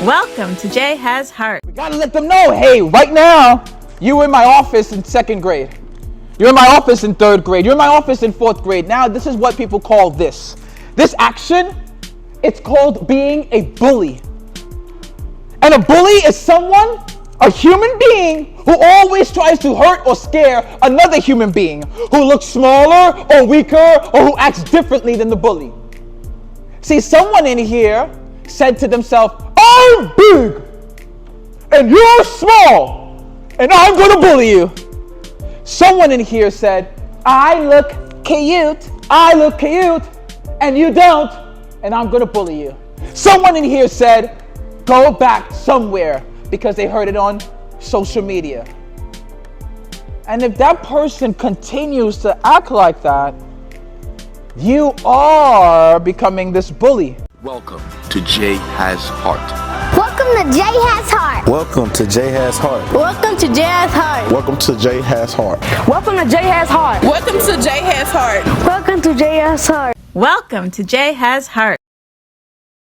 Welcome to Jay Has Heart. We gotta let them know, hey, right now, you were in my office in 2nd grade. You're in my office in 3rd grade. You're in my office in 4th grade. Now, this is what people call this. This action, it's called being a bully. And a bully is someone, a human being, who always tries to hurt or scare another human being, who looks smaller or weaker or who acts differently than the bully. See, someone in here said to themselves, I'm big and you're small and I'm gonna bully you. Someone in here said, I look cute and you don't and I'm gonna bully you. Someone in here said, go back somewhere because they heard it on social media. And if that person continues to act like that, you are becoming this bully. Welcome to Jay Has Heart. Welcome to Jay Has Heart. Welcome to Jay Has Heart. Welcome to Jay Has Heart. Welcome to Jay Has Heart. Welcome to Jay Has Heart. Welcome to Jay Has Heart. Welcome to Jay Has Heart. Welcome to Jay Has Heart.